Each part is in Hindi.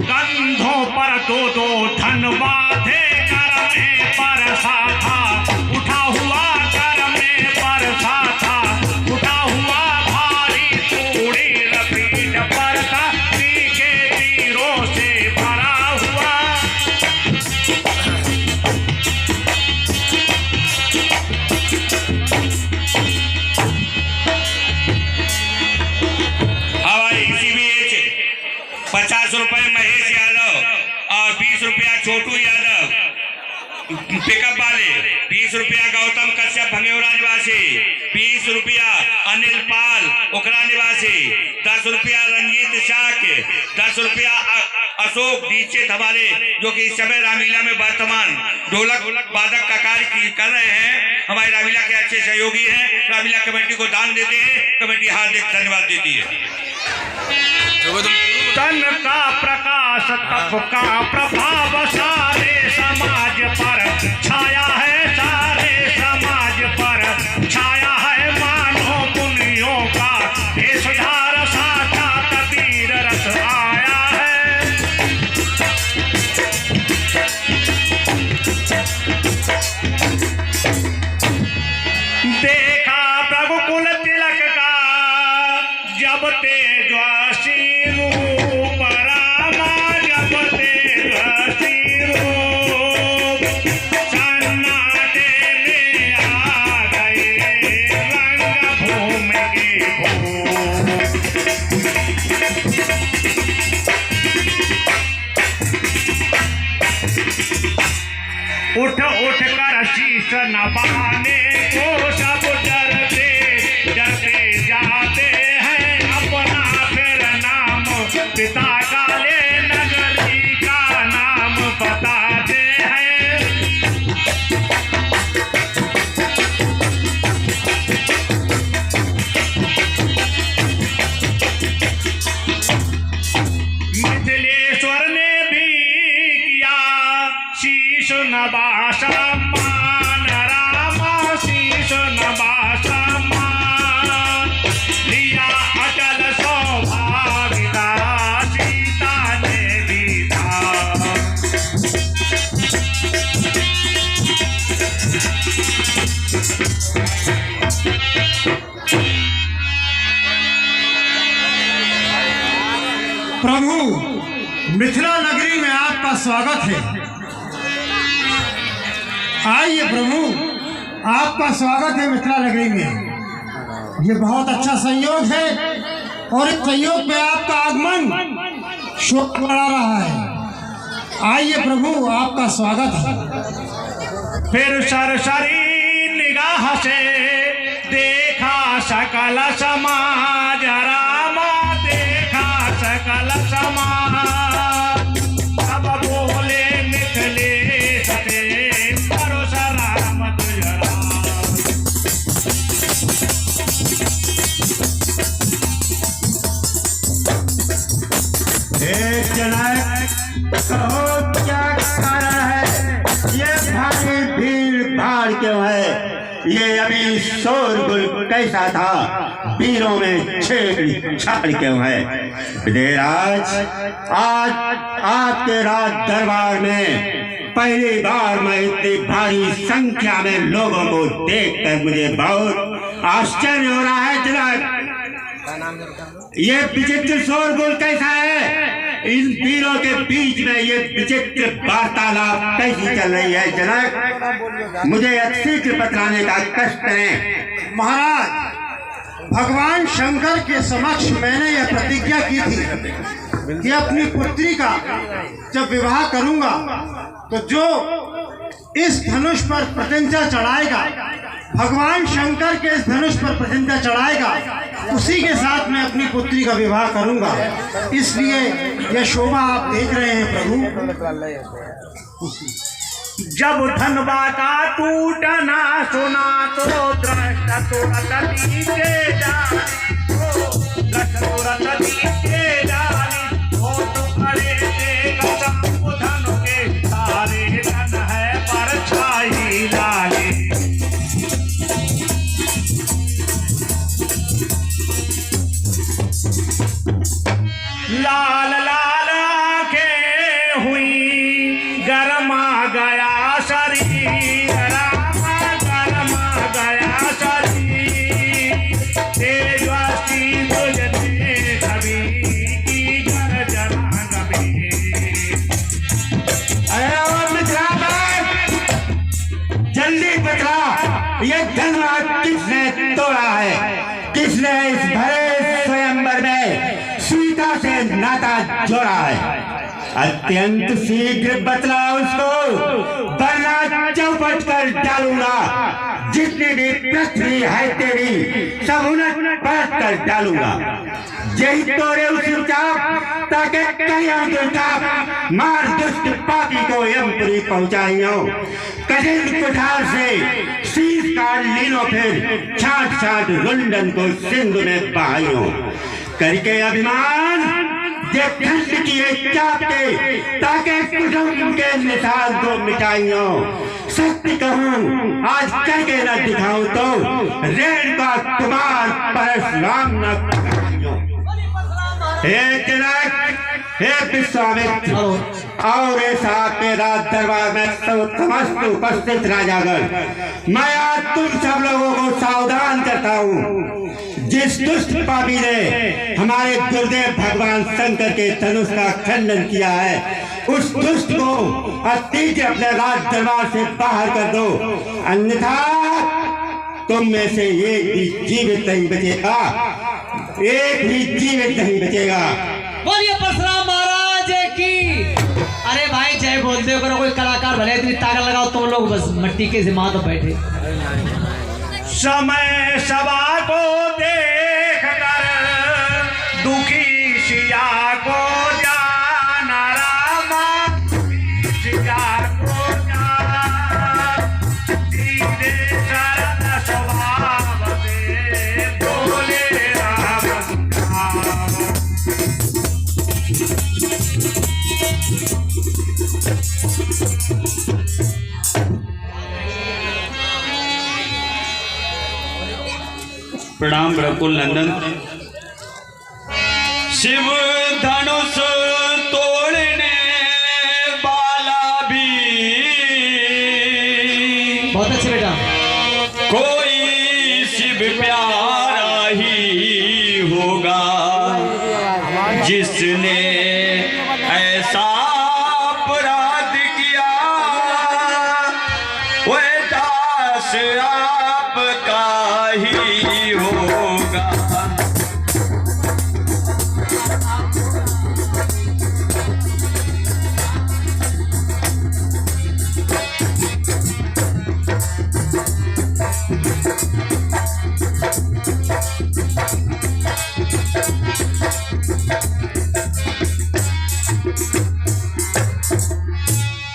कंधों पर दो दो धन बांधे कर में परसा था, उठा हुआ कर में परसा था, उठा हुआ भारी तूड़ी लपीट पर था, तीखे तीरों से भरा हुआ। हवाई इसी बीच 50 रुपए महेश यादव और 20 रुपया छोटू यादव पिकअप वाले, 20 रुपया गौतम कश्यप भंगेवरा निवासी, 20 रुपया अनिल पाल ओखरा निवासी, 10 रुपया रंजीत शाह के, 10 रुपया अशोक दीक्षित हमारे जो कि इस समय रामलीला में वर्तमान ढोलक वादक का कार्य कर रहे हैं, हमारे रामलीला के अच्छे सहयोगी हैं। रामलीला कमेटी को दान देते हैं, कमेटी हार्दिक धन्यवाद देती है। तन का प्रकाश तप का प्रभाव सारे समाज पर छाया है, सारे समाज पर छाया है, मानो मुनियों का भेषधार साचा कबीर रस आया है। देखा प्रभुकुल तिलक का जब तेजस्वी रूप रामा, जब तेजस्वी रूप सन्नाटे में आ गए रंग भूमि के भूप। उठ उठ कर शीश नवाने को सब डरते डरते जाते हैं, अपना फिर नाम पिता का ले नगरी का नाम बताते हैं। मिथिलेश्वर ने भी किया शीश नवासा मान, रामा शीश नवासा मान, लिया अचल सौभाग्यता सीता ने भी था। प्रभु, मिथिला नगरी में आपका स्वागत है। आइए प्रभु, आपका स्वागत है मिथिला नगरी में। ये बहुत अच्छा संयोग है और इस संयोग पे आपका आगमन शोक बढ़ा रहा है। आइए प्रभु, आपका स्वागत है। फिर सरसरी निगाह से देखा सकल समाज रामा, देखा सकल समाज, सब बोले मिथिलेश से परशुराम तुझ राम। जनक, कहो क्या कारण है? ये भारी भीड़ भाड़ क्यों है? ये अभी शोरगुल कैसा था? वीरों में छेड़ छाड़ क्यों है? विदेहराज, आज आपके राज दरबार में पहली बार मैं इतनी भारी संख्या में लोगों को देखकर मुझे बहुत आश्चर्य हो रहा है। जनक, ये विचित्र शोरगुल कैसा है? इन वीरों के बीच में ये विचित्र वार्तालाप कैसी चल रही है? जनक, मुझे शीघ्र बतलाने का कष्ट है। महाराज, भगवान शंकर के समक्ष मैंने यह प्रतिज्ञा की थी कि अपनी पुत्री का जब विवाह करूंगा तो जो इस धनुष पर प्रत्यंचा चढ़ाएगा, भगवान शंकर के इस धनुष पर प्रत्यंचा चढ़ाएगा, उसी के साथ मैं अपनी पुत्री का विवाह करूंगा। इसलिए यह शोभा आप देख रहे हैं प्रभु। जब धनवा का टूटना सुना तो दृष्ट तुरंत नीचे डाली, दृष्ट तुरंत नीचे डाली, वो तो करे देगा धन के सारे धन है परछाई लाली। ये धनवा किसने तोड़ा है? किसने इस भरे स्वयंवर में सीता से नाता जोड़ा है? अत्यंत शीघ्र बतला उसको, वरना चौपट कर डालूंगा। जितनी भी पृथ्वी है तेरी सब उलट पलट कर डालूंगा। यही तोरे उस चाप ताकि कहीं मार दुष्ट पापी को यमपुरी पहुंचाइयो। कठिन कुठार से शीश काट लीनो, फिर छाट छाट रुंडन को सिंधु में बहाइयो। करके अभिमान ये खंड किए चाप के, ताकि कुटुंब के निशान को मिटाइयो। सत्य कहूँ आज कह के न दिखाऊं तो रेण का कुमार परशुराम न कहियो। हे तिलक, हे विश्वामित्र और ऐसा के राज दरबार में समस्त उपस्थित राजागण, मैं आज तुम सब लोगों को सावधान करता हूँ। जिस दुष्ट पापी ने हमारे गुरुदेव भगवान शंकर के धनुष का खंडन किया है, उस दुष्ट को अतीत अपने राज दरबार से बाहर कर दो, अन्यथा तुम में से एक भी जीवित नहीं बचेगा। एक भी जीवित नहीं बचेगा। बोलिए परशुराम महाराज की। अरे भाई जय बोलते हो, करो कोई कलाकार भले इतनी ताकत लगाओ, तुम लोग बस मट्टी के सिमा तो बैठे। समय सभा को देख कर दुखी सिया को जाना, रामा सिया को जाना। धीरे सरल स्वभाव से बोले राम नाम। प्रणाम रकुल नंदन। शिव धनुष तोड़ने वाला भी बहुत अच्छे बेटा। कोई शिव प्यारा ही होगा, जिसने ऐसा अपराध किया, वह दास आपका ही होगा।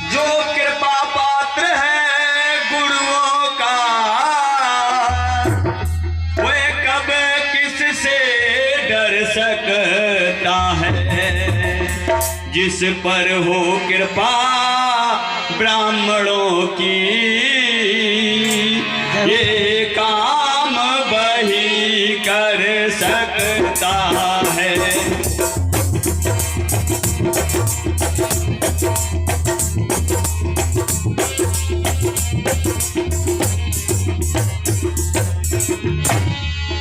जो कृपा पात्र है गुरुओं का, वह कब किससे डर सकता है। जिस पर हो कृपा ब्राह्मणों की, ये काम वही कर सकता है।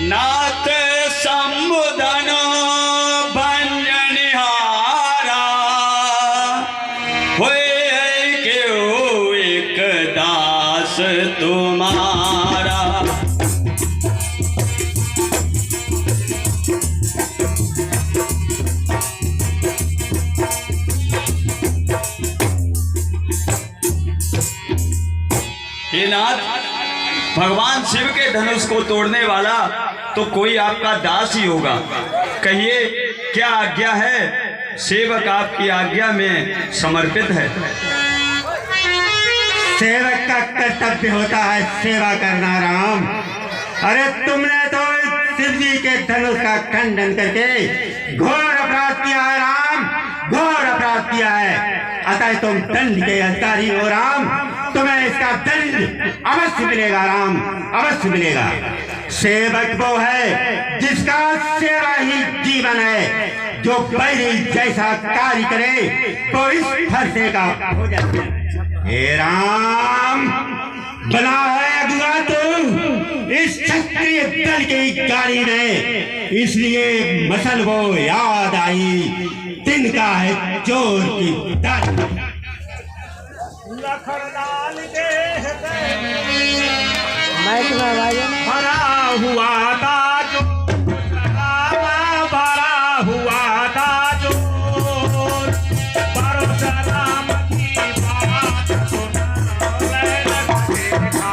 नाथ संबोधन भंजनिहारा, होए क्यों एक दास तुम्हारा। हे नाथ, भगवान शिव के धनुष को तोड़ने वाला तो कोई आपका दास ही होगा। कहिए क्या आज्ञा है? सेवक आपकी आज्ञा में समर्पित है। सेवक का कर्तव्य होता है सेवा करना राम। अरे तुमने तो शिव जी के धनुष का खंडन करके घोर अपराध किया है राम, घोर अपराध किया है। अतः तुम दंड के अधिकारी हो राम, तुम्हें इसका दंड अवश्य मिलेगा राम, अवश्य मिलेगा। सेवक वो है जिसका सेवा ही जीवन है, जो बैरी जैसा कार्य करे तो इस फरसे का हो जाता है। हे राम, बना है अगुआ तुम इस क्षत्रिय दल की गाड़ी में, इसलिए मसल वो याद आई, दिन का है चोर की दाल। मैं भरा हुआ था जो भरा हुआ था जो परशुराम की बात सुनने लगा।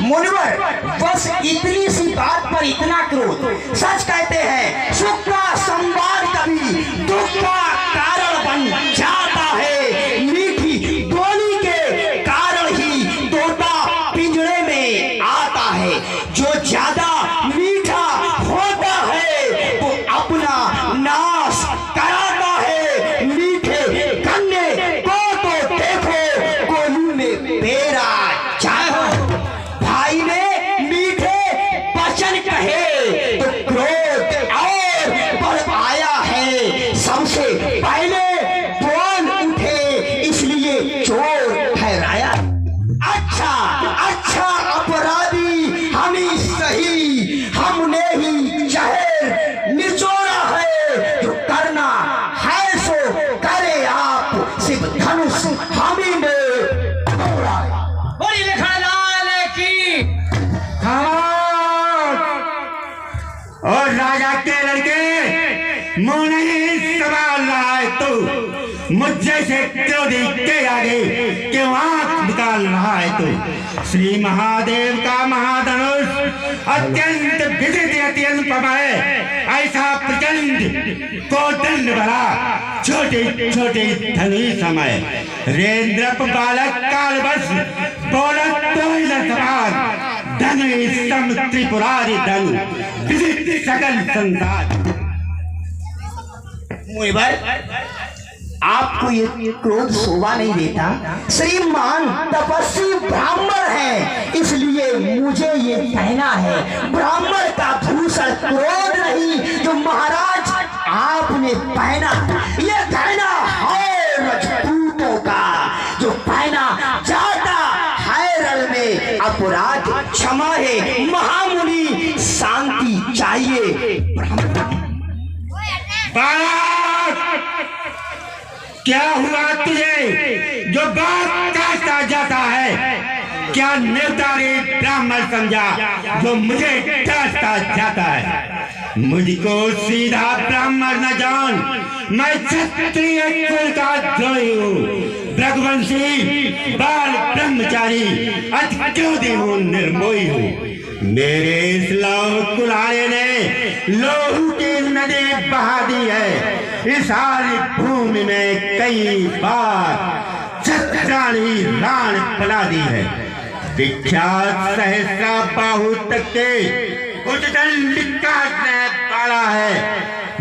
मुनिवर बस इतनी सी बात पर इतना क्रोध। सच कहते हैं सुख का संवाद कभी दुख का कारण बन जाता है। मीठी बोली के कारण ही तोता पिंजरे में आता है। जो ज्यादा मीठा होता है वो अपना नाश कराता है। मीठे गन्ने को तो देखो कोलू में बेरा चाहे हो। भाई ने मीठे वचन कहे तो क्रोध और बढ़ आया है। सबसे पहले बोल उठे इसलिए चोर ठहराया। अच्छा अच्छा अपराधी हम ही सही, हमने ही जहर निचोड़ा है। जो करना है सो करे आप, सिर्फ धनुष हम ही ने तोड़ा। बोली लखनलाल की। और राजा के लड़के मुंह नहीं सवाल रहा है तू मुझे से क्रोधी के आगे क्यों आंख निकाल रहा है तू। श्री महादेव का महाधनुष अत्यंत विदित अत्यंत है। ऐसा प्रचंड कोदंड भरा छोटे छोटे धनुष समय रेंद्र बालक कालवश बोलत तो सवार धनु सम त्रिपुरारी धनु विदित सकल संसार। मुनिवर आपको ये क्रोध शोभा नहीं देता। श्रीमान तपस्वी ब्राह्मण है इसलिए मुझे ये कहना है। ब्राह्मण का भूषण क्रोध नहीं जो महाराज आपने पहना। ये कहना है राजपूतों का जो पहना जाता है रण में अपराध क्षमा है। महामुनि शांति चाहिए। क्या हुआ तुझे जो बात कहता जाता है? क्या निर्धारी ब्राह्मण समझा जो मुझे कहता जाता है? मुझको सीधा ब्राह्मण न जान, मैं क्षत्रिय कुल का द्रोही हूँ। रघुवंशी बाल ब्रह्मचारी अत्यौदी हूँ, निर्मोही हूँ। मेरे इस लौह कुल्हाड़े ने लोहू की नदी बहा दी है। इस सारी भूमि में कई बार छत्राणी रान फैला दी है। विख्यात सहस्रा बाहु तक के उच्चदंड काटने वाला है।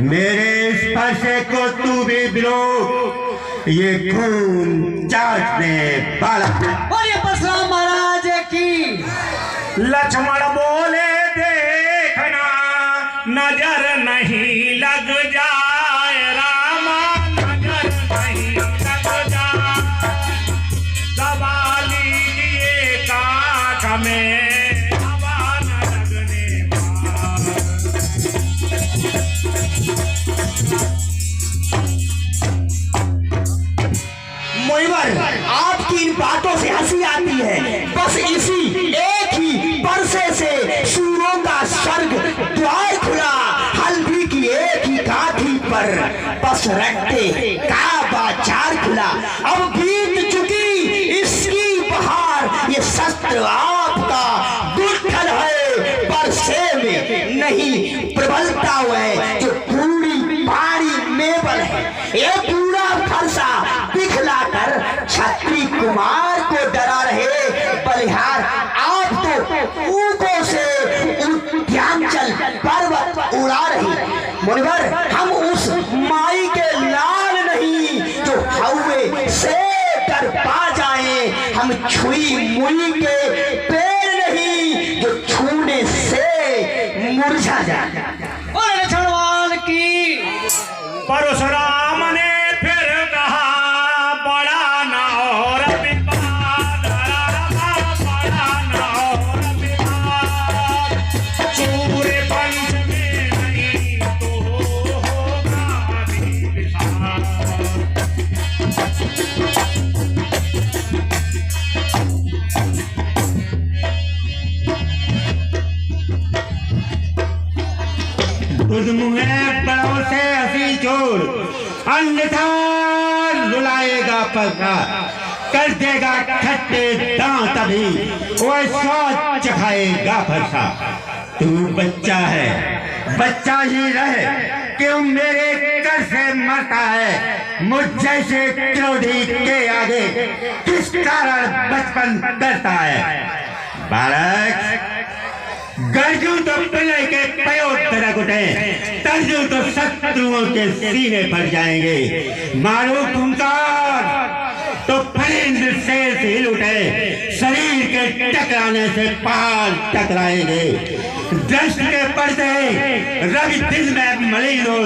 मेरे स्पर्श को तू भी बिलो, ये खून चाटने वाला। बोलिए परशुराम महाराज की। लक्ष्मण बोले देखना नजर नहीं लग जाए रामा, नजर नहीं लग जाए। दबा लीजिए काख में हवा न लगने पाए। मुनिवर आपकी इन बातों से हंसी आती है। बस इसी एक ही परसे से सूरों का स्वर्ग द्वार खुला। हल्दी की एक ही काठी पर बस रखते का बाजार खुला। अब बीत चुकी इसकी बहार, ये शस्त्र आपका दुर्घन है। परसे में नहीं प्रबलता हुआ जो पूरी पहाड़ी मेबल है। ये पूरा फरसा दिखलाकर छत्री कुमार को डरा रहे बलिहार। आप तो ऊंटों से उद्यांचल पर्वत उड़ा रही। मुनिवर हम उस माई के लाल नहीं जो हवे से कर पा जाए। हम छुई मुई के पेड़ नहीं जो छूने से मुरझा जाए। बोले लक्ष्मण की। परशुराम ने फिर कहा बड़ा न और विवाद, बड़ा न और विवाद। सूर्य पंच में दुधमुहे बड़ों से हंसी छोड़, अन्यथा रुलाएगा पका, कर देगा खट्टे दांत अभी, वो स्वाद चखाएगा फरसा। तू बच्चा है, बच्चा ही रहे, क्यों मेरे कर से मरता है? मुझ जैसे क्रोधी के आगे किस कारण बचपन करता है? बालक, गर्जू तो पिले के पयों तरह उठे, तर्जू तो शत्रुओं के सीने फट जाएंगे। मारो खूंखार तो फरिंद से हिल उठे, शरीर के टकराने से पहाड़ टकराएंगे। दृष्ट के पड़ते रवि दिल में मलिन हो,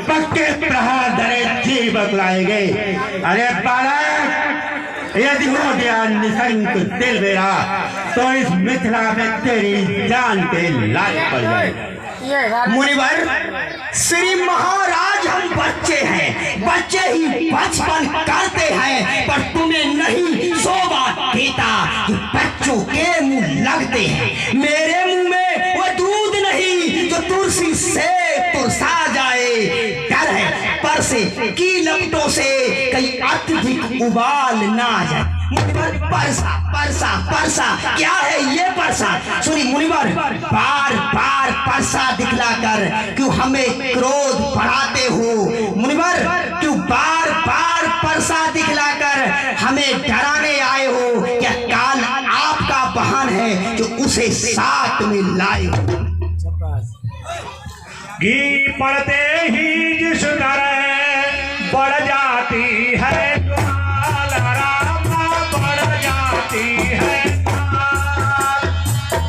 पक्के प्रहार धरे जी बतलाएंगे। अरे बालक, यदि हो गया निशंक दिल मेरा, तो इस मिथिला में तेरी जान के लायक पड़ जाए। मुनिवर, श्री महाराज, हम बच्चे हैं, बच्चे ही बचपन करते हैं, पर तुम्हें नहीं शोभा देता कि बच्चों के मुंह लगते हैं। मेरे मुंह में वो दूध नहीं जो तुलसी से तुरसा जाए। डर है पर से की लपटों से कहीं अत्यधिक उबाल ना जाए। मुनिवर, परसा परसा परसा, क्या है ये परसा? सुनी मुनिवर, बार बार परसा दिखलाकर क्यों हमें क्रोध बढ़ाते हो? मुनिवर, क्यों बार बार परसा दिखलाकर हमें डराने आए हो? क्या काल आपका वाहन है जो उसे साथ में लाए हो? घी पड़ते ही जिस तरह बढ़ जाती है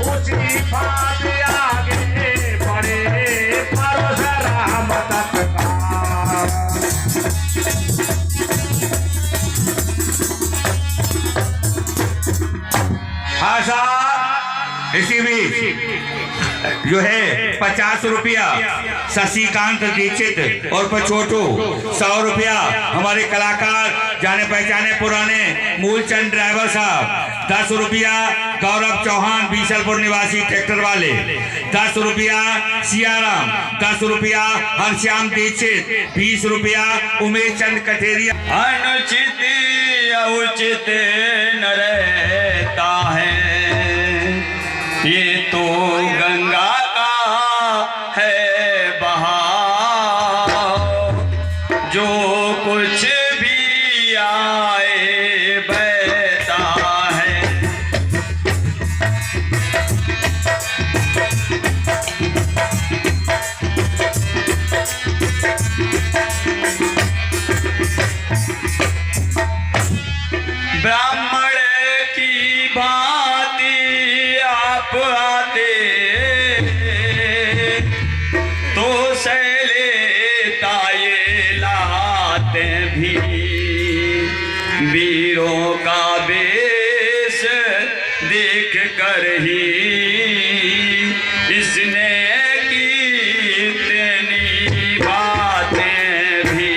उसी बात आगे बढ़े परशुराम तत्काल। हाँ साहब, इसी बीच जो है 50 रुपया शशिकांत दीक्षित और छोटू, 100 रुपया हमारे कलाकार जाने पहचाने पुराने मूलचंद ड्राइवर साहब, 10 रुपया गौरव चौहान बीसलपुर निवासी ट्रैक्टर वाले, 10 रुपया सियाराम, 10 रुपया हरश्याम दीक्षित, 20 रुपया उमेश चंद कटेरिया। अनुचित उचित न रहता है, ये तो गंगा का है बहाव, जो कुछ भी आए बहता है। ब्राह्मण की भांति आप आते तो सैलेता ये लाते भी, वीरों का वेश देख कर ही इसने की इतनी बातें भी।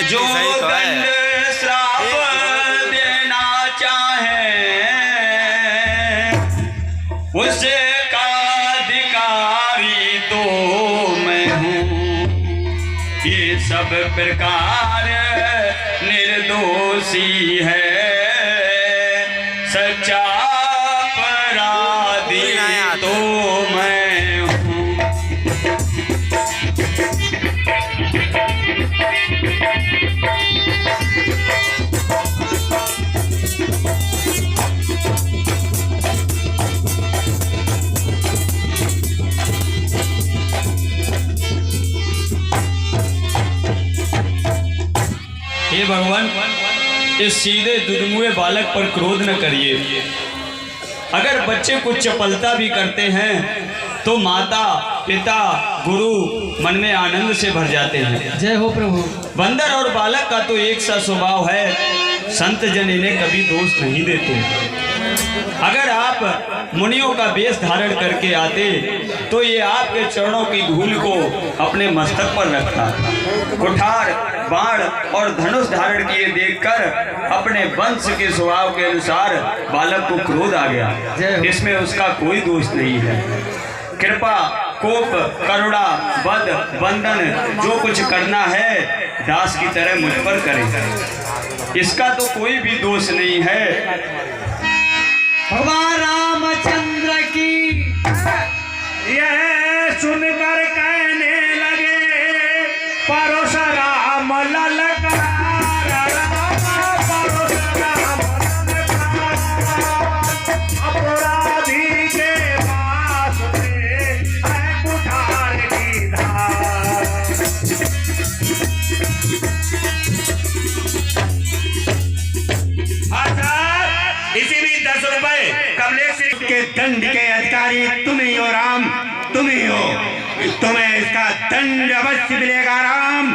जो दंड श्राप देना चाहे उसका अधिकारी तो मैं हूँ। ये सब प्रकार निर्दोषी है, सच्चा अपराधी तो मैं हूँ। हे भगवान, इस सीधे दुधमुए बालक पर क्रोध न करिए। अगर बच्चे कुछ चपलता भी करते हैं तो माता पिता गुरु मन में आनंद से भर जाते हैं। जय हो प्रभु। बंदर और बालक का तो एक सा स्वभाव है, संत जन इन्हें कभी दोष नहीं देते। अगर आप मुनियों का वेश धारण करके आते तो ये आपके चरणों की धूल को अपने मस्तक पर रखता। कुठार, बाण और धनुष धारण किए देखकर अपने वंश के स्वभाव के अनुसार बालक को क्रोध आ गया। इसमें उसका कोई दोष नहीं है। कृपा, कोप, करुणा, वध, बंधन जो कुछ करना है दास की तरह मुझ पर करे, इसका तो कोई भी दोष नहीं है। भगवान रामचंद्र की यह सुनकर कहने लगे परशुराम ललकारा, परशुराम अपराधी के पास में है कुठार की धार। इसी भी 10 रुपए कमलेश के दंड के अधिकारी तुम ही हो राम, तुम ही हो। तुम्हें इसका दंड अवश्य मिलेगा राम,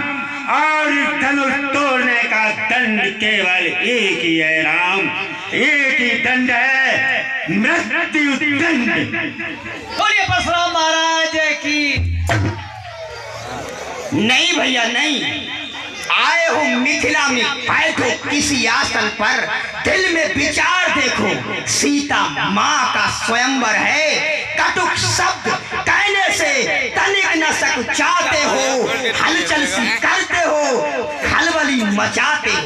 और धनुष तोड़ने का दंड केवल एक ही है राम, एक ही दंड है, मृत्यु दंड। बोलिए परशुराम महाराज की। नहीं भैया नहीं, आए हो मिथिला में बैठो किसी आसन पर, दिल में विचार देखो, सीता माँ का स्वयंवर है। कटुक शब्द कहने से तनिक न सकुचाते हो, हलचल सी करते हो, खलबली मचाते हो,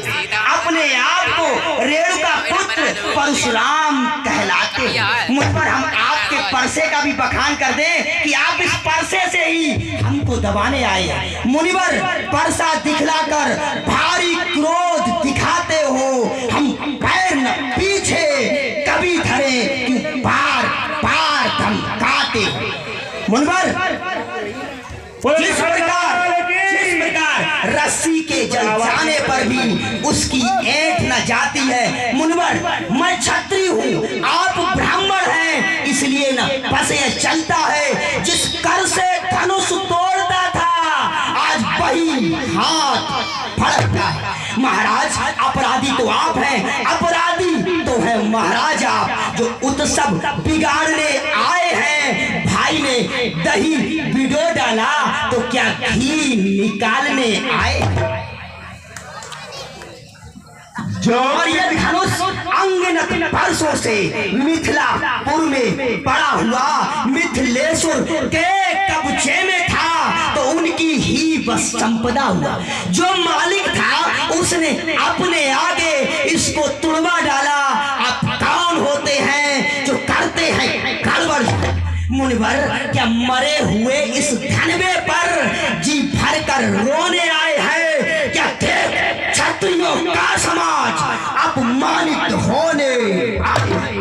अपने आप को रेणुका पुत्र परशुराम कहलाते हो। मुझ पर हम आपके परसे का भी बखान कर दें कि आप इस परसे से ही हमको दबाने आए हैं। मुनिवर परसा दिखलाकर भारी क्रोध दिखाते हो, हम पैर न पीछे कभी धरे क्यों बार बार धमकाते हो। मुनिवर जिस प्रकार रस्सी के जल जाने पर भी उसकी ऐंठ न जाती है, मुनिवर मैं क्षत्रिय हूँ, आप ब्राह्मण हैं, इसलिए न बस ये चलता है। जिस कर से धनुष तोड़ता था आज वही हाथ फड़कता है। महाराज अपराधी तो आप हैं, अपराधी तो है महाराज आप, जो उत्सव बिगाड़ने आए हैं। भाई ने दही भिगो डाला तो क्या घी निकालने आए। और ये धनुष अंगनत वर्षों से मिथिलापुर में पड़ा हुआ मिथिलेश्वर के कब्जे में था, तो उनकी ही बस संपदा हुआ। जो मालिक था उसने अपने आगे इसको तुड़वा डाला। आप कौन होते हैं जो करते हैं गड़बड़? मुनिवर क्या मरे हुए इस धनवे पर जी भर कर रोने आए हैं? क्या क्षत्रियों का समाज अपमानित होने आए?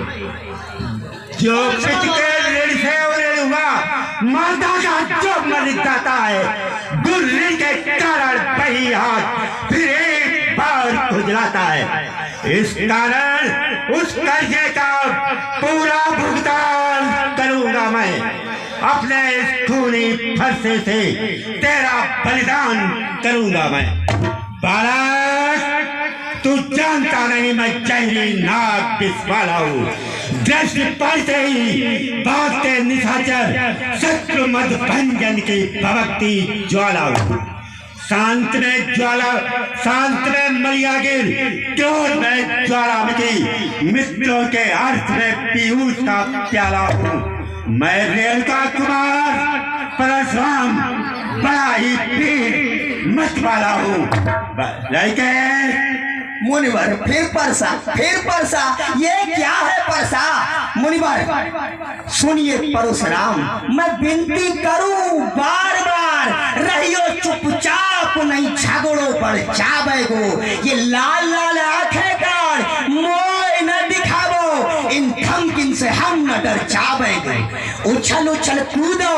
जो पिट के ऋण से ऋण हुआ, माता का जो मर जाता है, गुर्री के कारण वही हाथ फिर एक बार खुजलाता है। इस कारण उस कर्जे का पूरा भुगतान करूंगा मैं, अपने इस खूनी फरसे से तेरा बलिदान करूंगा मैं। बालक तू जानता नहीं मैं जहरी नाग वाला हूँ, दृष्टि पड़ते ही भागते निशाचर शत्रु मद भंजन की भक्ति ज्वाला हूँ। शांत में ज्वाला, शांत में मलियागिर, क्रोध में ज्वालामुखी, मित्रों के अर्थ में पीयूष का प्याला हूँ। मैं रेणुका कुमार परशुराम बड़ा ही पीर मत वाला हूँ। मुनिवर फिर परसा, ये क्या है परसा? मुनिवर सुनिए परशुराम, मैं विनती करूं बार बार, रहियो चुपचाप, नहीं झगड़ो पर जाबेगो। ये लाल लाल आंखें कान मोय न दिखावो, इन धमकिन से हम न डर जाबेगो। उछल उछल कूदो,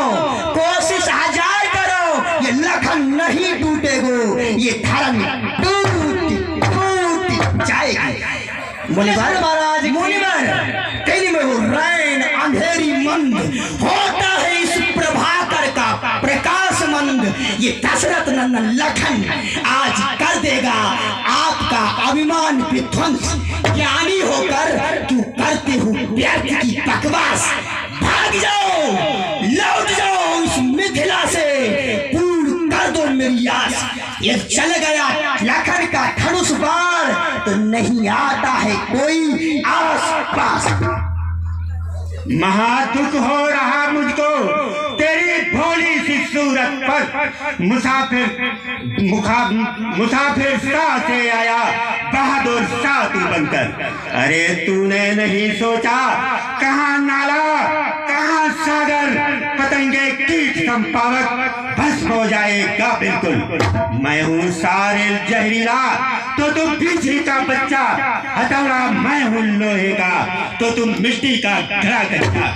कोशिश हजार करो, ये लखन नहीं टूटेगो, ये धर्म टूट जाएगी। मुनिवर महाराज, मुनिवर कहीं में वो रैन अंधेरी मंद होता है, इस प्रभाकर का प्रकाश मंद भंग ये दशरथ नंदन लखन आज कर देगा आपका अभिमान विध्वंस। ज्ञानी होकर क्यों करते हो व्यर्थ की बकवास। भाग जाओ, लौट जाओ इस मिथिला से, पूर्ण कर दो मेरी आस। ये चल गया लखन का धनुष बाण तो नहीं आता है कोई आस पास। महादुख हो रहा मुझको तेरी भोली सी सूरत पर। मुसाफिर शाह से आया बहादुर शाह तू बनकर। अरे तूने नहीं सोचा कहाँ नाला कहाँ सागर, पतंगे कीट संपावक भस्म हो जाएगा बिल्कुल। मैं हूँ सारे जहरीला तो तुम बिजली का बच्चा, हथौड़ा मैं हूँ लोहे का तो तुम मिट्टी का घड़ा कच्चा।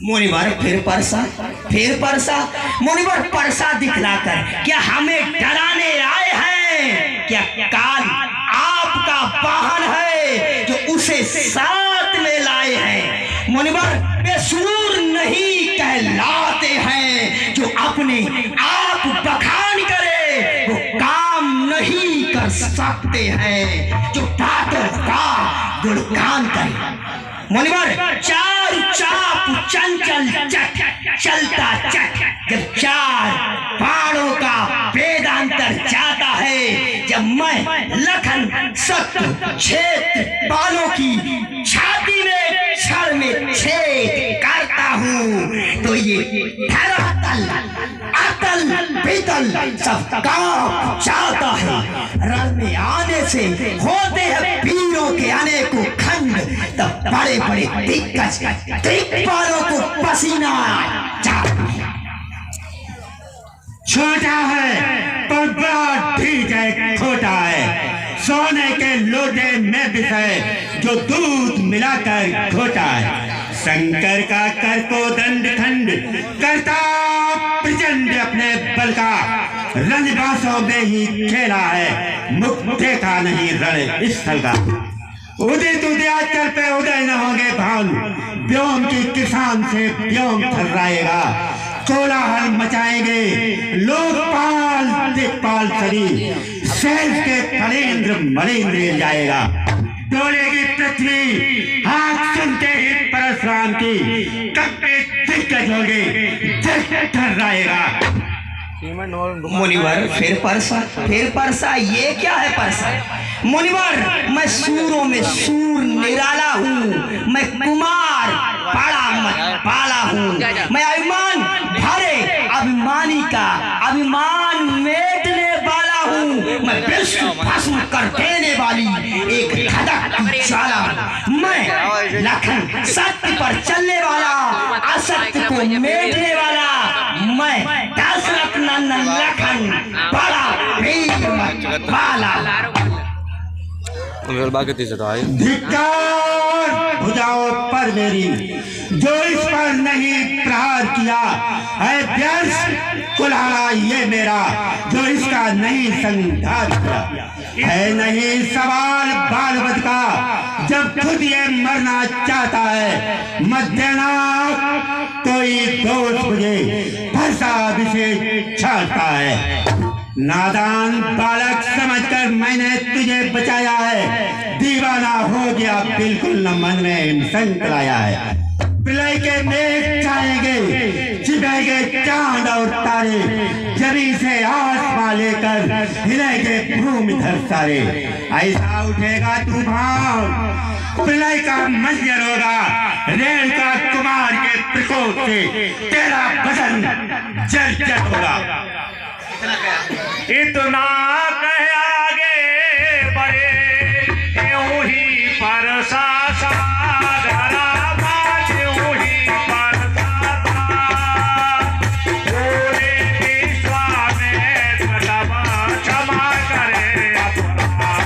मुनिवर फिर परसा मुनिवर परसा दिखलाकर क्या हमें डराने आए हैं? क्या काल आपका वाहन है जो उसे साथ में लाए हैं? मुनिवर बेसुरूर नहीं कहलाते हैं जो अपने आप बखान करे वो काम नहीं कर सकते हैं जो बातों का गुणगान करे। मुनिवर चार चाप चंचल चट चलता चट, जब चार पहाड़ों का वेदांतर जाता है, जब मैं लखन सत्य क्षेत्र बालों की छाती में क्षण में छेद करता हूँ तो ये धरातल अतल पीतल सब कांप जाता है। रण में आने से होते हैं वीरों के अनेकों खंड, तब बड़े बड़े दिग्गज दिग्पालों को पसीना जाता है। छोटा है पर बड़ा ठीक है, खोटा है सोने के लोटे में बिछे जो दूध मिलाकर घोटा है। शंकर का कर को दंड खंड करता प्रचंड अपने बल का, रंगबासों में ही खेला है मुख देखा नहीं रण स्थल का। उदित उदयाचल पे उदय न होंगे भानु, व्योम की किसान से व्योम थर्राएगा। कोलाहल मचाएंगे लोकपाल दिक्पाल सरी, शैल के फलेंद्र मलेंद्र जाएगा। डोलेगी पृथ्वी हाथ सुनते ही परशुराम की, कप्पे दिग्गज होंगे थर्राएगा। मुनिवर फिर परसा ये क्या है परसा? मुनिवर मैं सूरों में सूर निराला हूँ, मैं कुमार बड़ा मत पाला हूँ, मैं अभिमान भरे अभिमानी का अभिमान मेटने वाला हूँ, मैं विश्व भस्म कर देने वाली एक धधक की ज्वाला। मैं लखन सत्य पर चलने वाला, असत्य को मेटने वाला, मैं दशरथ नंदन लखन बड़ा वीर मत वाला। धिक्कार भुजाओं पर मेरी जो इस पर नहीं प्रहार किया है, व्यर्थ कुल्हाड़ा ये मेरा जो इसका नहीं संहार किया है। नहीं सवाल बाल बद का जब खुद ये मरना चाहता है, मत देना कोई दोष मुझे फंसा अभिषेक छाड़ता है। नादान बालक समझकर मैंने तुझे बचाया है, दीवाना हो गया बिल्कुल न मन में संक लाया है। प्रलय के मेघ छाएंगे छिपेंगे चांद और तारे, जमी से आसमां लेकर हिलेंगे भूमिधर सारे। ऐसा उठेगा तूफान प्रलय का मंजर होगा, रेणुका कुमार के प्रकोप से तेरा बदन जर्जर होगा। इतना कह आगे बढ़े यूं ही परसा सागरा, यूं ही परसा पूरे विश्वामित्र तब क्षमा करे अपराध।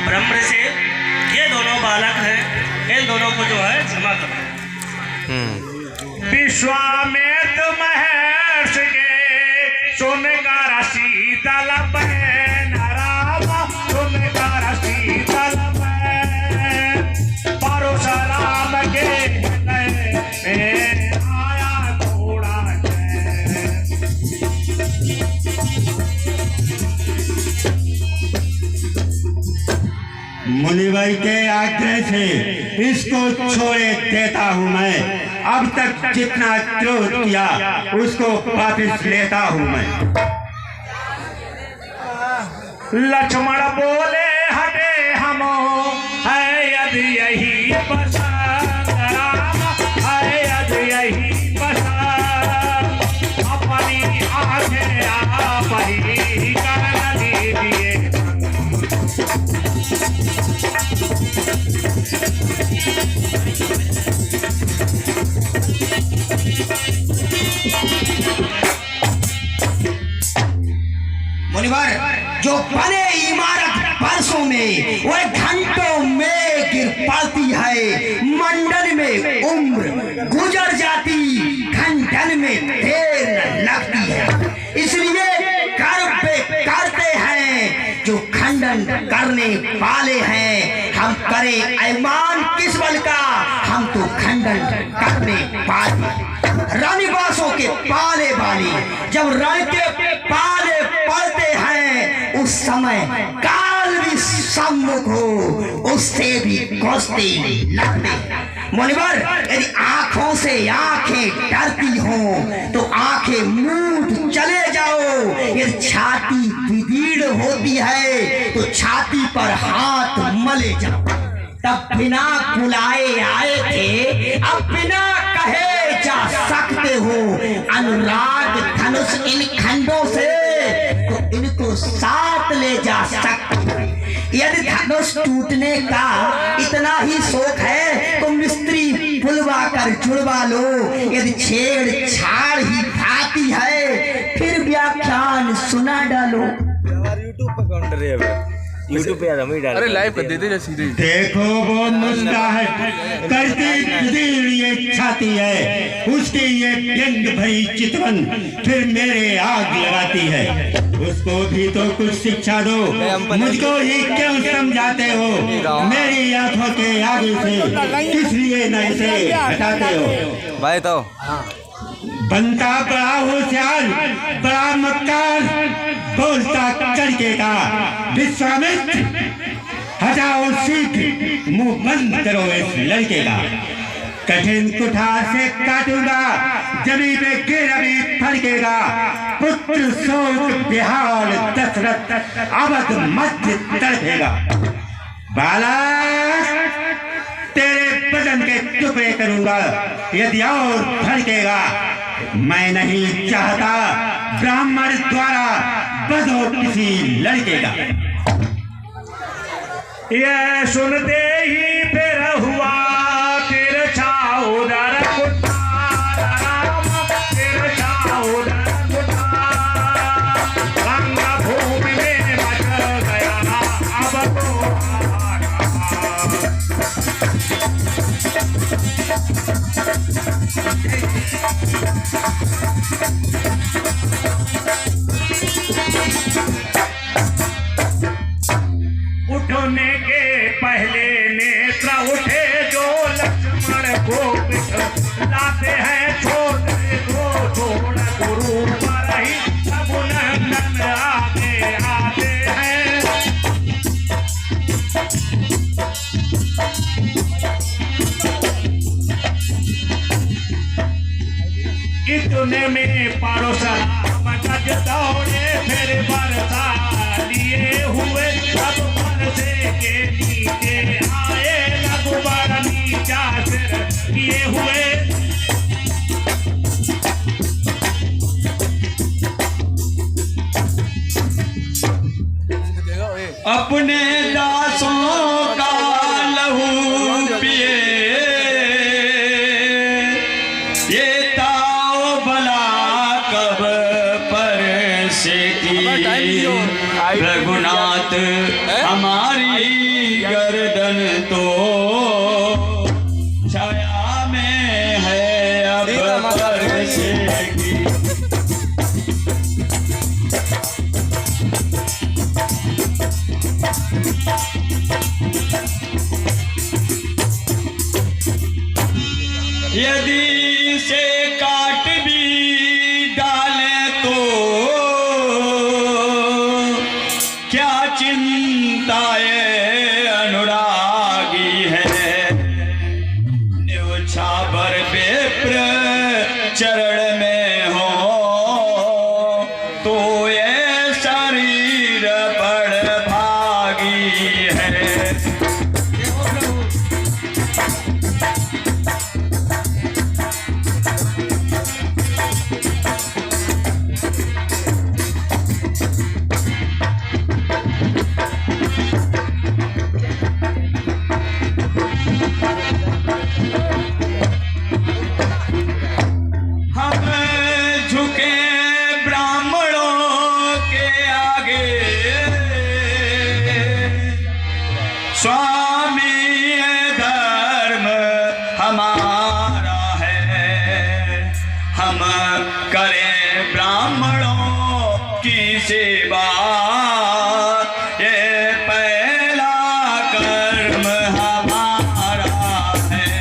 ब्रह्म से ये दोनों बालक हैं, इन दोनों को जो है क्षमा करो। विश्वामित्र महर्षि के सुन मुनिवर के आग्रह से इसको छोड़े देता हूँ मैं। अब तक जितना क्रोध किया उसको वापस लेता हूँ मैं। लक्ष्मण बोले हटे हम है यदि यही पसंद राम है यदि यही पसंद अपनी आंखें आप ही कर लीजिए। मुनिवर, जो बने इमारत वर्षों में वह घंटों में गिर पड़ती है। मंडल में उम्र गुजर जाती, खंडन में देर न लगती है। इसलिए कर्म पे करते हैं जो खंडन करने वाले हैं। हम करें ऐमान किस बल का, हम तो खंडन करने वाले रणवासों के पाले वाले। जब रण के पाले पड़ते हैं उस समय काल भी सम्मुख हो, उससे भी कुश्ती लगते। मुनिवर, यदि आंखों से आंखें डरती हो तो आंखें मूंद चले जाओ। यदि छाती विदीर्ण होती है तो छाती पर हाथ मले जाओ। तब बिना बुलाए आए थे, अब बिना कहे जा सकते हो। अनुराग धनुष इन खंडों से तो इनको साथ ले जा सकते हो। यदि धनुष टूटने का इतना ही शौक है तो मिस्त्री बुलवा कर जुड़वा लो। यदि छेड़छाड़ ही खाती है फिर व्याख्यान सुना डालो। यूट्यूब पे कौन डर रहे हैं? यूट्यूब पे हम ही डाल। अरे लाइव कर देते ना सीधे। देखो वो मुस्कुराहट करती ये छाती है, उसकी ये व्यंग भरी चितवन फिर मेरे आग लगाती है। उसको भी तो कुछ शिक्षा दो, मुझको ही क्यों समझाते हो? मेरी आंखों के आगे से किस लिए न इसे हटाते हो? भाई तो बनता बड़ा होशियार, बड़ा मक्कार, बोलता करके का। विश्वामित्र, हटाओ शीघ्र, मुंह बंद करो इस लड़के का। कठिन कुठार से काटूंगा, जमीन पे गिर अभी फड़केगा। पुत्र शोक बिहार दशरथ अवध मध्य तड़पेगा। बालक, तेरे बदन के टुकड़े करूंगा यदि और भड़केगा। मैं नहीं चाहता ब्राह्मण द्वारा बधो किसी लड़के का। ये सुनते ही फिर हुआ तिरछा उधर तिरछा उधर रंग भूमि में मच गया अब तो। उठने के पहले नेत्र उठे जो लक्ष्मण को लाते हैं छोटे को छोड़ गुरु पर ही सब नंदन आगे आते हैं। इतने में परशुराम गज दौड़े फिर बरसा लिए हुए सब बरसे के नीचे आए। रघुबर नीचा सिर किए हुए अपने दासों का लहू पिए, ये ताओ भला कब पर से की। रघुनाथ हमारी गर्दन तो छाया में है अब पर से की। यदि से काट भी डाले तो क्या चिंता है अनुराग तो ये शरीर बड़ भागी है। स्वामी धर्म हमारा है, हम करें ब्राह्मणों की सेवा, ये पहला कर्म हमारा है।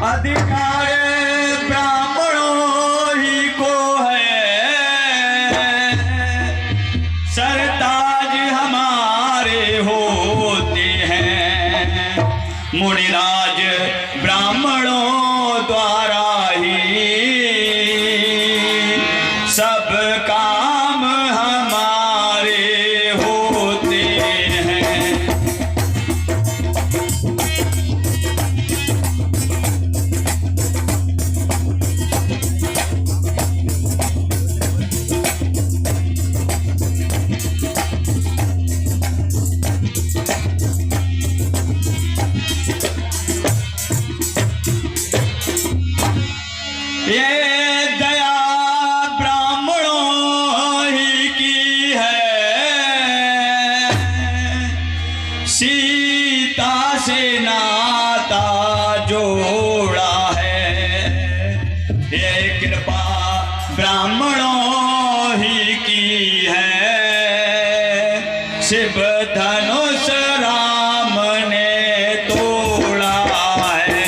अधिकार ब्राह्मणों ही को है, सरताज हमारे होते हैं, मुनिराज ब्राह्मणों द्वारा ही सब काम हमारे होते हैं। ये दया ब्राह्मणों ही की है, सीता से नाता जोड़ा है, ये कृपा ब्राह्मणों ही की है, शिव धनुष राम ने तोड़ा है।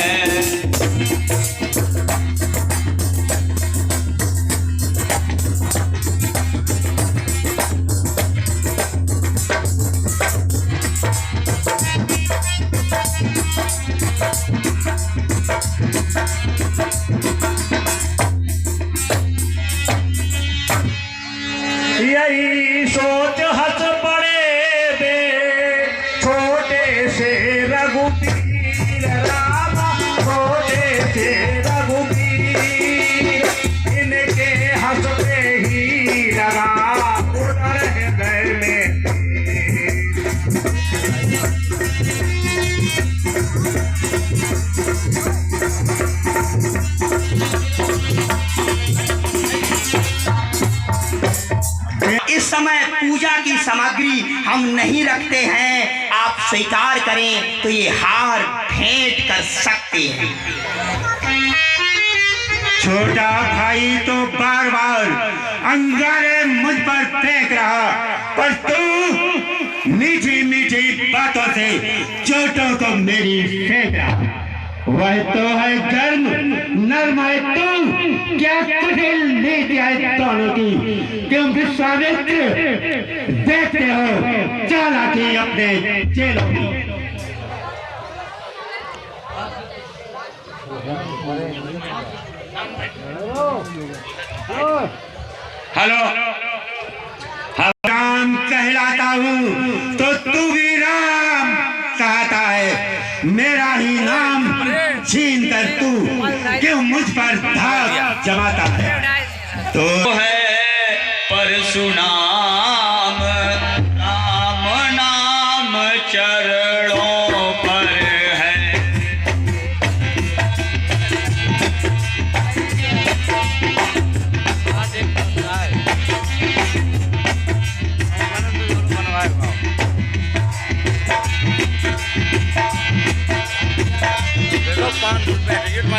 यही सोच हंस पड़े बे छोटे से रघुवीर राम, छोटे से रघुवीर, इनके हंसते ही लगा उधर हृदय में। इस समय पूजा की सामग्री हम नहीं रखते हैं, आप स्वीकार करें तो ये हार भेंट कर सकते हैं। छोटा भाई तो बार बार अंगारे मुझ पर फेंक रहा, पर तू मीठी मीठी बातों से चोटों को मेरी फेंक रहा। वह तो है गर्म नर्म है तू, क्या कुटिल नीति है दोनों की, क्यों विश्वामित्र देखते हो चालाकी अपने चेलों की। हेलो, राम कहलाता हूँ तो तू भी राम कहता है, मेरा ही नाम छीन कर तू क्यों मुझ पर धाक जमाता है। तो है परशुराम राम नाम चरणों पर है,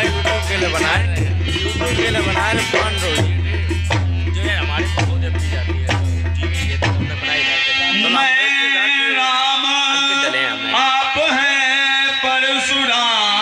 यूट्यूब के लिए बनाए ₹5 जो है हमारी बहुत अपनी जाती है टीवी ये तो हमने बनाई जाती है। मैं राम आप हैं परशुराम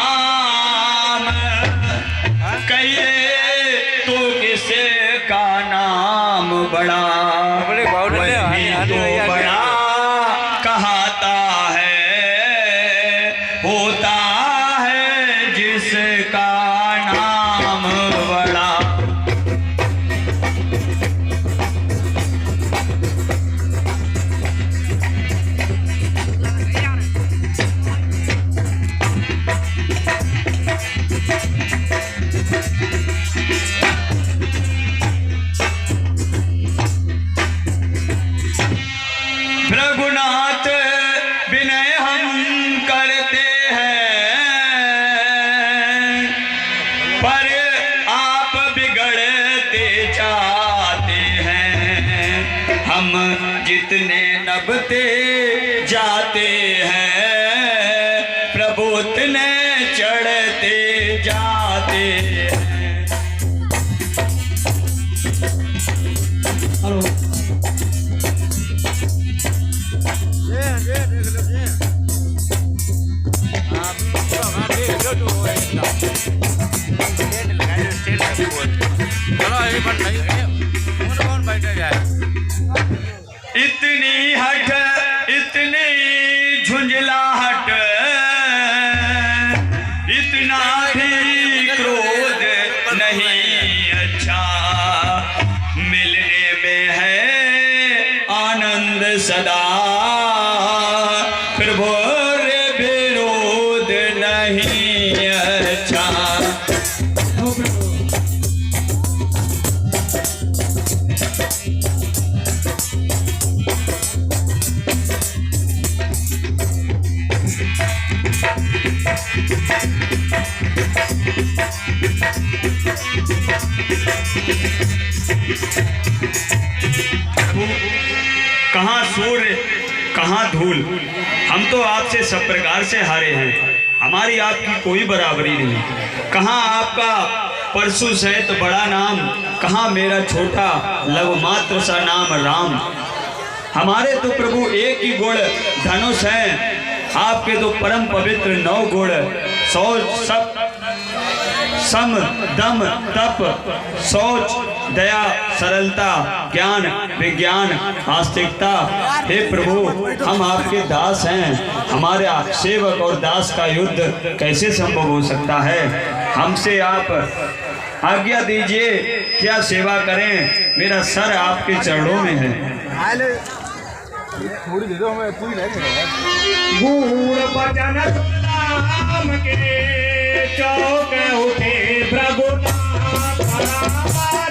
हम जितने नभते जाते हैं प्रभु उतने चढ़ते जाते हैं। हेलो इतनी हट इतनी झुंझलाहट इतना भी क्रोध नहीं अच्छा, मिलने में है आनंद सदा फिर भोर विरोध नहीं अच्छा। कहाँ सूर्य कहाँ धूल, हम तो आपसे सब प्रकार से हारे हैं, हमारी आपकी कोई बराबरी नहीं। कहाँ आपका परशु सहित बड़ा नाम, कहाँ मेरा छोटा लघु मात्र सा नाम राम। हमारे तो प्रभु एक ही गुण धनुष है, आपके तो परम पवित्र 9 गुण शौच सब सम दम तप शौच दया सरलता ज्ञान विज्ञान आस्तिकता। हे प्रभु हम आपके दास हैं, हमारे सेवक और दास का युद्ध कैसे संभव हो सकता है। हमसे आप आज्ञा दीजिए, क्या सेवा करें, मेरा सर आपके चरणों में है। गूढ़ बचन राम के चौक उठे प्रभु नाम